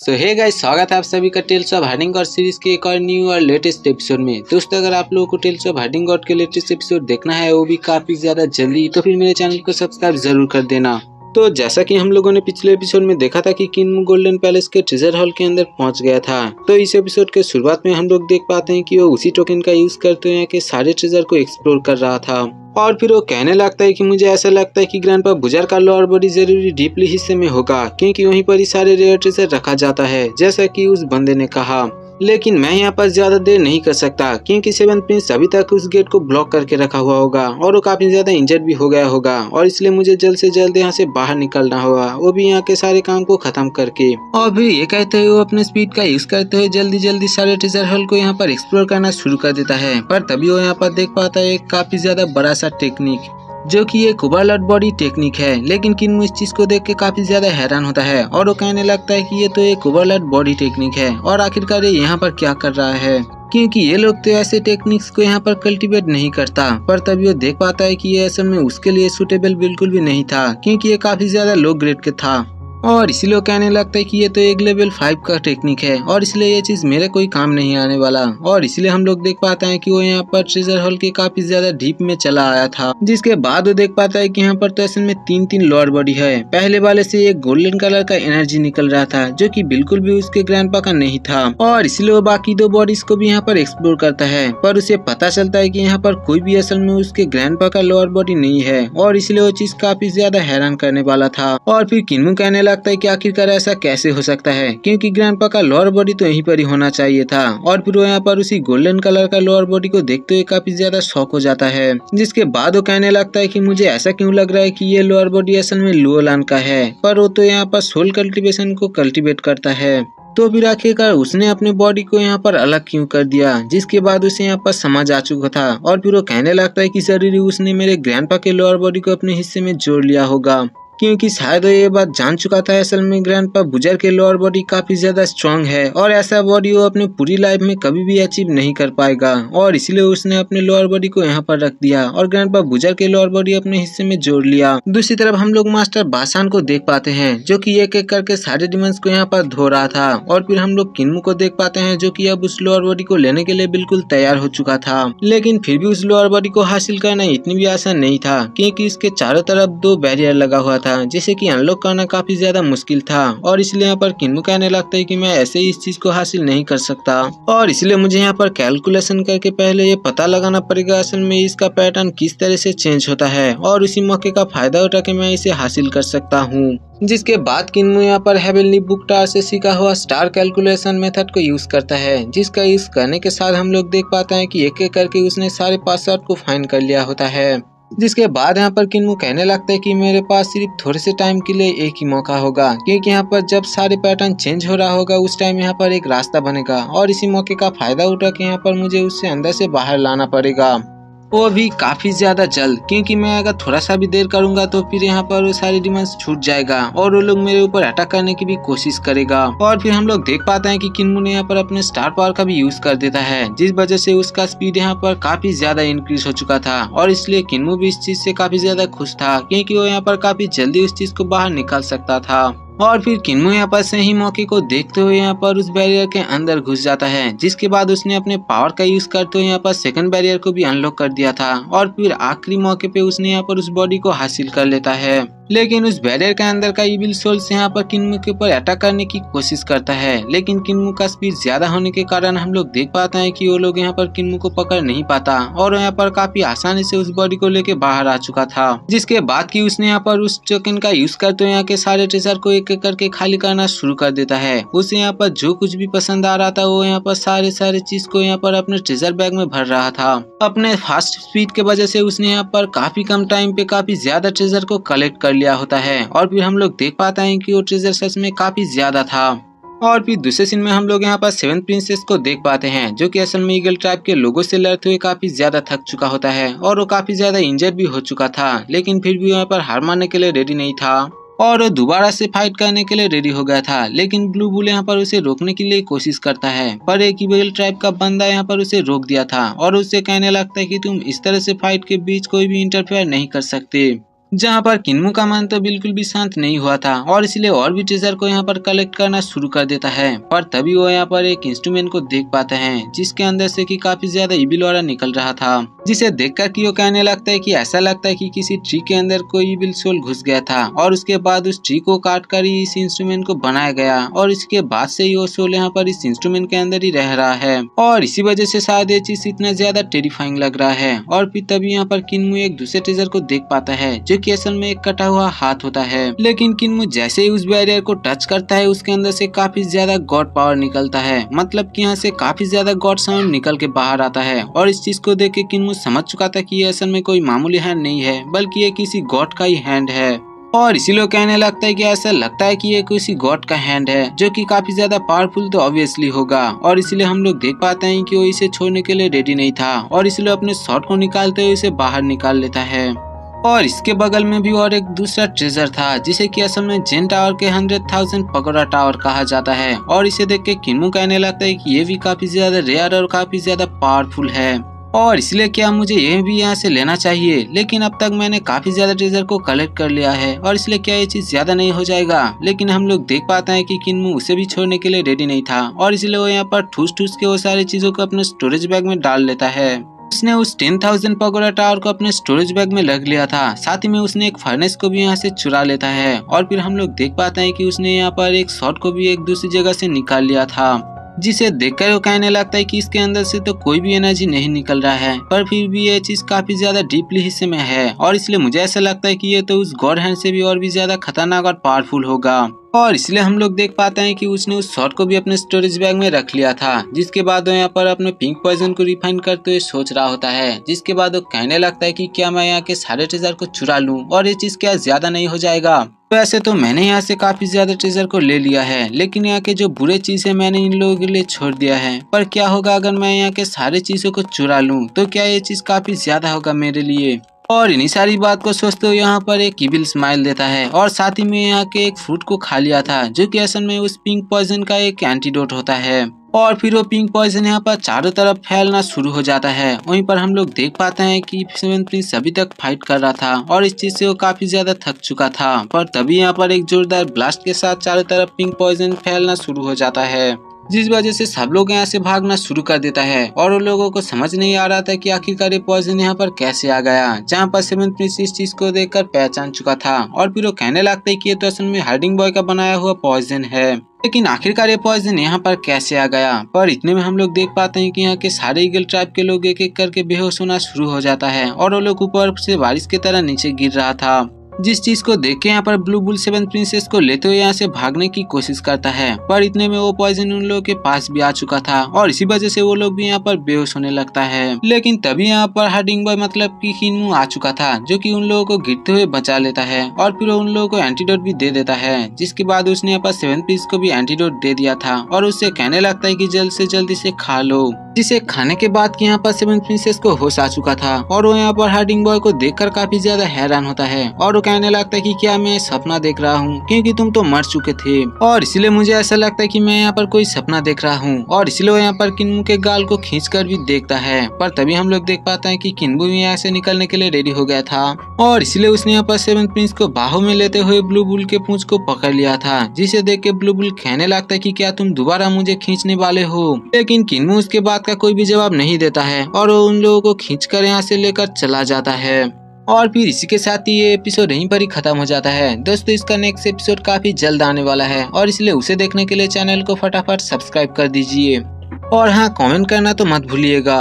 सो hey guys, स्वागत है आप सभी का tales of harding god series के एक और न्यू और लेटेस्ट एपिसोड में। दोस्तों, अगर आप लोगों को टेल्स ऑफ हार्डिंग गॉड के लेटेस्ट एपिसोड देखना है, वो भी काफी ज्यादा जल्दी, तो फिर मेरे चैनल को सब्सक्राइब जरूर कर देना। तो जैसा कि हम लोगों ने पिछले एपिसोड में देखा था कि किन्मू गोल्डन पैलेस के ट्रेजर हॉल के अंदर पहुंच गया था, तो इस एपिसोड के शुरुआत में हम लोग देख पाते हैं कि वो उसी टोकन का यूज करते हुए के सारे ट्रेजर को एक्सप्लोर कर रहा था। और फिर वो कहने लगता है कि मुझे ऐसा लगता है कि ग्रैंडपा बुजर का लोअर बॉडी जरूरी डीपली हिस्से में होगा, क्योंकि वहीं पर ही सारे रेयर ट्रेजर रखा जाता है, जैसा कि उस बंदे ने कहा। लेकिन मैं यहाँ पर ज्यादा देर नहीं कर सकता, क्योंकि सेवन प्रिंस अभी तक उस गेट को ब्लॉक करके रखा हुआ होगा और वो काफी ज्यादा इंजर्ड भी हो गया होगा, और इसलिए मुझे जल्द से जल्द यहाँ से बाहर निकलना होगा, वो भी यहाँ के सारे काम को खत्म करके। और फिर ये कहते हुए वो अपने स्पीड का यूज करते हुए जल्दी जल्दी सारे ट्रेजर हॉल को यहाँ पर एक्सप्लोर करना शुरू कर देता है। पर तभी वो यहाँ पर देख पाता है एक काफी ज्यादा बड़ा सा टेक्निक, जो कि एक ओवरलोड बॉडी टेक्निक है। लेकिन किन्मू इस चीज को देख के काफी ज्यादा हैरान होता है और वो कहने लगता है कि ये तो एक ओवरलोड बॉडी टेक्निक है, और आखिरकार ये यहाँ पर क्या कर रहा है, क्योंकि ये लोग तो ऐसे टेक्निक्स को यहाँ पर कल्टीवेट नहीं करता। पर तभी वो देख पाता है कि ये असल में उसके लिए सूटेबल बिल्कुल भी नहीं था, क्योंकि ये काफी ज्यादा लो ग्रेड के था, और इसलिए वो कहने लगता है कि ये तो एक लेवल 5 का टेक्निक है, और इसलिए ये चीज मेरे कोई काम नहीं आने वाला। और इसलिए हम लोग देख पाते हैं कि वो यहाँ पर ट्रेजर हॉल के काफी ज्यादा डीप में चला आया था, जिसके बाद वो देख पाता है कि यहाँ पर तो असल में तीन लोअर बॉडी है। पहले वाले से एक गोल्डन कलर का एनर्जी निकल रहा था, जो कि बिल्कुल भी उसके ग्रैंडपा का नहीं था, और इसलिए वो बाकी दो बॉडीज को भी यहाँ पर एक्सप्लोर करता है। पर उसे पता चलता है कि यहाँ पर कोई भी असल में उसके ग्रैंडपा का लोअर बॉडी नहीं है, और इसलिए वो चीज काफी ज्यादा हैरान करने वाला था। और फिर किन्मू कहने लगता है कि आखिरकार ऐसा कैसे हो सकता है, क्योंकि ग्रैंडपा का लोअर बॉडी तो यहीं पर ही होना चाहिए था। और फिर वो यहाँ पर उसी गोल्डन कलर का लोअर बॉडी को देखते हुए काफी ज्यादा शॉक हो जाता है, जिसके बाद वो कहने लगता है कि मुझे ऐसा क्यों लग रहा है कि ये लोअर बॉडी असल में लुओलान का है, पर वो तो यहाँ पर सोल कल्टीवेशन को कल्टीवेट करता है। तो फिर आखिरकार उसने अपने बॉडी को यहाँ पर अलग क्यों कर दिया, जिसके बाद उसे यहाँ पर समझ आ चुका था। और फिर वो कहने लगता है कि जरूरी उसने मेरे ग्रैंडपा के लोअर बॉडी को अपने हिस्से में जोड़ लिया होगा, क्योंकि शायद वो ये बात जान चुका था असल में ग्रैंडपा बुजर के लोअर बॉडी काफी ज्यादा स्ट्रांग है, और ऐसा बॉडी वो अपनी पूरी लाइफ में कभी भी अचीव नहीं कर पाएगा, और इसलिए उसने अपने लोअर बॉडी को यहाँ पर रख दिया और ग्रैंडपा बुजर के लोअर बॉडी अपने हिस्से में जोड़ लिया। दूसरी तरफ हम लोग मास्टर बासान को देख पाते हैं, जो कि एक एक करके सारे डिमंस को यहाँ पर धो रहा था। और फिर हम लोग किन्मू को देख पाते हैं, जो कि अब उस लोअर बॉडी को लेने के लिए बिल्कुल तैयार हो चुका था। लेकिन फिर भी उस लोअर बॉडी को हासिल करना इतनी भी आसान नहीं था, क्योंकि इसके चारों तरफ 2 बैरियर लगा हुआ था, जिसे कि अनलॉक करना काफी ज्यादा मुश्किल था। और इसलिए यहाँ पर किन्मू कहने लगता है कि मैं ऐसे ही इस चीज को हासिल नहीं कर सकता, और इसलिए मुझे यहाँ पर कैलकुलेशन करके पहले ये पता लगाना पड़ेगा असल में इसका पैटर्न किस तरह से चेंज होता है, और उसी मौके का फायदा उठा के मैं इसे हासिल कर सकता हूँ। जिसके बाद किन्मू यहाँ पर हेवनली बुक टार से सीखा हुआ स्टार कैलकुलेशन मेथड को यूज करता है, जिसका यूज करने के साथ हम लोग देख पाते हैं कि एक एक करके उसने सारे पासवर्ड को फाइंड कर लिया होता है। जिसके बाद यहाँ पर किन्मू कहने लगता है कि मेरे पास सिर्फ थोड़े से टाइम के लिए एक ही मौका होगा, क्योंकि यहाँ पर जब सारे पैटर्न चेंज हो रहा होगा उस टाइम यहाँ पर एक रास्ता बनेगा, और इसी मौके का फायदा उठा के यहाँ पर मुझे उससे अंदर से बाहर लाना पड़ेगा, वो भी काफी ज्यादा जल्द, क्योंकि मैं अगर थोड़ा सा भी देर करूंगा तो फिर यहाँ पर वो सारी डिमांड्स छूट जाएगा और वो लोग मेरे ऊपर अटैक करने की भी कोशिश करेगा। और फिर हम लोग देख पाते हैं कि किन्मू ने यहाँ पर अपने स्टार पावर का भी यूज कर देता है, जिस वजह से उसका स्पीड यहाँ पर काफी ज्यादा इंक्रीज हो चुका था, और इसलिए किन्मू भी इस चीज से काफी ज्यादा खुश था, क्योंकि वो यहाँ पर काफी जल्दी उस चीज को बाहर निकाल सकता था। और फिर किन्मू यहाँ पर सही मौके को देखते हुए यहाँ पर उस बैरियर के अंदर घुस जाता है, जिसके बाद उसने अपने पावर का यूज करते हुए यहाँ पर सेकंड बैरियर को भी अनलॉक कर दिया था, और फिर आखिरी मौके पे उसने यहाँ पर उस बॉडी को हासिल कर लेता है। लेकिन उस बैरियर के अंदर का इविल सोल्स यहाँ पर किन्मू के ऊपर अटैक करने की कोशिश करता है, लेकिन किन्मू का स्पीड ज्यादा होने के कारण हम लोग देख पाते हैं कि वो लोग यहाँ पर किन्मू को पकड़ नहीं पाता, और यहाँ पर काफी आसानी से उस बॉडी को लेके बाहर आ चुका था। जिसके बाद की उसने यहाँ पर उस टोकन का यूज करते हुए यहाँ के सारे ट्रेजर को एक एक करके खाली करना शुरू कर देता है। उसे यहाँ पर जो कुछ भी पसंद आ रहा था वो यहाँ पर सारे चीज को यहाँ पर अपने ट्रेजर बैग में भर रहा था। अपने फास्ट स्पीड के वजह से उसने यहाँ पर काफी कम टाइम पे काफी ज्यादा ट्रेजर को कलेक्ट कर लिया होता है, और फिर हम लोग देख पाते हैं कि वो ट्रेजर सच में काफी ज्यादा था। और फिर दूसरे सीन में हम लोग यहाँ पर सेवन प्रिंसेस को देख पाते हैं, जो कि असल में ईगल ट्राइब के लोगों से लड़ते हुए काफी ज्यादा थक चुका होता है, और वो काफी ज्यादा इंजर्ड भी हो चुका था, लेकिन फिर भी यहाँ पर हार मानने के लिए रेडी नहीं था, और वो दोबारा से फाइट करने के लिए रेडी हो गया था। लेकिन ब्लू बुल यहाँ पर उसे रोकने के लिए कोशिश करता है, पर एक ईगल ट्राइब का बंदा यहाँ पर उसे रोक दिया था, और उससे कहने लगता है कि तुम इस तरह से फाइट के बीच कोई भी इंटरफेयर नहीं कर सकते। जहाँ पर किन्मू का मन तो बिल्कुल भी शांत नहीं हुआ था और इसलिए और भी ट्रेजर को यहाँ पर कलेक्ट करना शुरू कर देता है। पर तभी वो यहाँ पर एक इंस्ट्रूमेंट को देख पाते हैं जिसके अंदर से कि काफी ज्यादा इविल ऑरा निकल रहा था, जिसे देखकर कि वो कहने लगता है कि ऐसा लगता है कि किसी ट्री के अंदर कोई इविल सोल घुस गया था और उसके बाद उस ट्री को काट कर ही इस इंस्ट्रूमेंट को बनाया गया और इसके बाद से ही वो सोल यहाँ पर इस इंस्ट्रूमेंट के अंदर ही रह रहा है और इसी वजह से शायद ये चीज इतना ज्यादा टेरिफाइंग लग रहा है। और फिर तभी यहाँ पर किन्मू एक दूसरे ट्रेजर को देख पाता है जो कि असल में एक कटा हुआ हाथ होता है। लेकिन किन्मू जैसे ही उस बैरियर को टच करता है उसके अंदर से काफी ज्यादा गॉड पावर निकलता है, मतलब कि यहाँ से काफी ज्यादा गॉड साउंड निकल के बाहर आता है। और इस चीज को देख के किन्मू समझ चुका था कि ये असल में कोई मामूली हैंड नहीं है बल्कि ये किसी गॉड का ही हैंड है और इसीलिए कहने लगता है कि ऐसा लगता है कि ये किसी गॉड का हैंड है जो कि काफी ज्यादा पावरफुल तो ऑब्वियसली होगा। और इसलिए हम लोग देख पाते हैं कि वो इसे छोड़ने के लिए रेडी नहीं था और इसलिए अपने शॉट को निकालते हुए इसे बाहर निकाल लेता है। और इसके बगल में भी और एक दूसरा ट्रेजर था जिसे कि असल में जेन टावर के 100,000 पगोडा टावर कहा जाता है और इसे देख के किन्मू कहने लगता है कि ये भी काफी ज्यादा रेयर और काफी ज्यादा पावरफुल है और इसलिए क्या मुझे ये भी यहाँ से लेना चाहिए। लेकिन अब तक मैंने काफी ज्यादा ट्रेजर को कलेक्ट कर लिया है और इसलिए क्या ये चीज ज्यादा नहीं हो जाएगा। लेकिन हम लोग देख पाते हैं कि किन्मू उसे भी छोड़ने के लिए रेडी नहीं था और इसलिए वो यहाँ पर ठूस ठूस के वो सारी चीजों को अपने स्टोरेज बैग में डाल लेता है। उसने उस 10,000 पगोडा टावर को अपने स्टोरेज बैग में रख लिया था, साथ ही में उसने एक फर्नेस को भी यहाँ से चुरा लेता है और फिर हम लोग देख पाते हैं कि उसने यहाँ पर एक शॉट को भी एक दूसरी जगह से निकाल लिया था, जिसे देखकर वो कहने लगता है कि इसके अंदर से तो कोई भी एनर्जी नहीं निकल रहा है पर फिर भी ये चीज काफी ज्यादा डीपली हिस्से में है और इसलिए मुझे ऐसा लगता है कि ये तो उस गॉड हैंड से भी और भी ज्यादा खतरनाक और पावरफुल होगा। और इसलिए हम लोग देख पाते हैं कि उसने उस शॉट को भी अपने स्टोरेज बैग में रख लिया था, जिसके बाद वो यहाँ पर अपने पिंक पॉइजन को रिफाइन करते हुए सोच रहा होता है, जिसके बाद वो कहने लगता है कि क्या मैं यहाँ के सारे ट्रेजर को चुरा लूं और ये चीज क्या ज्यादा नहीं हो जाएगा। वैसे तो मैंने यहाँ से काफी ज्यादा ट्रेजर को ले लिया है लेकिन यहाँ के जो बुरे चीज है मैंने इन लोगों के लिए छोड़ दिया है, पर क्या होगा अगर मैं यहाँ के सारे चीजों को चुरा लूं तो क्या ये चीज काफी ज्यादा होगा मेरे लिए। और इन्हीं सारी बात को सोचते हुए यहाँ पर एक इविल स्माइल देता है और साथ ही में यहाँ के एक फ्रूट को खा लिया था जो कि असल में उस पिंक पॉइजन का एक एंटीडोट होता है और फिर वो पिंक पॉइजन यहाँ पर चारों तरफ फैलना शुरू हो जाता है। वहीं पर हम लोग देख पाते हैं कि सेवन प्रिंस अभी तक फाइट कर रहा था और इस चीज से वो काफी ज्यादा थक चुका था, पर तभी यहाँ पर एक जोरदार ब्लास्ट के साथ चारों तरफ पिंक पॉइजन फैलना शुरू हो जाता है, जिस वजह से सब लोग यहाँ से भागना शुरू कर देता है और उन लोगों को समझ नहीं आ रहा था कि आखिरकार ये पॉइजन यहाँ पर कैसे आ गया, जहाँ पर सेवन प्रिंस इस चीज को देखकर पहचान चुका था और फिर वो कहने लगता है कि ये तो असल में हार्डिंग बॉय का बनाया हुआ पॉइजन है, लेकिन आखिरकार ये पॉइजन यहाँ पर कैसे आ गया। पर इतने में हम लोग देख पाते हैं कि यहाँ के सारे ईगल ट्राइब के लोग एक एक करके बेहोश होना शुरू हो जाता है और वो लोग ऊपर से बारिश की तरह नीचे गिर रहा था, जिस चीज को देख के यहाँ पर ब्लू बुल सेवन प्रिंसेस को लेते हुए यहाँ से भागने की कोशिश करता है, पर इतने में वो पॉइजन उन लोगों के पास भी आ चुका था और इसी वजह से वो लोग भी यहाँ पर बेहोश होने लगता है। लेकिन तभी यहाँ पर हार्डिंग बॉय मतलब कि किन्मू आ चुका था जो कि उन लोगों को गिरते हुए बचा लेता है और फिर उन लोगों को एंटीडोट भी दे देता है, जिसके बाद उसने यहाँ पर सेवन प्रिंस को भी एंटीडोट दे दिया था और उससे कहने लगता है कि जल्द से जल्द इसे खा लो, जिसे खाने के बाद यहाँ पर सेवन प्रिंसेस को होश आ चुका था और वो यहाँ पर हार्डिंग बॉय को देखकर काफी ज्यादा हैरान होता है और वो कहने लगता है कि क्या मैं सपना देख रहा हूँ, क्योंकि तुम तो मर चुके थे और इसलिए मुझे ऐसा लगता है कि मैं यहाँ पर कोई सपना देख रहा हूँ। और इसलिए वो यहाँ पर किन्मू के गाल को खींचकर भी देखता है, पर तभी हम लोग देख पाते हैं कि किन्मू भी यहाँ से निकलने के लिए रेडी हो गया था और इसलिए उसने यहाँ पर सेवन प्रिंस को बाहों में लेते हुए ब्लू बुल के पूंछ को पकड़ लिया था, जिसे देख के ब्लू बुल कहने लगता है कि क्या तुम दोबारा मुझे खींचने वाले हो। लेकिन किन्मू उसके बात का कोई भी जवाब नहीं देता है और वो उन लोगों को खींचकर यहाँ से लेकर चला जाता है और फिर इसी के साथ ही ये एपिसोड यहीं पर ही खत्म हो जाता है। दोस्तों इसका नेक्स्ट एपिसोड काफी जल्द आने वाला है और इसलिए उसे देखने के लिए चैनल को फटाफट सब्सक्राइब कर दीजिए और हाँ, कमेंट करना तो मत भूलिएगा।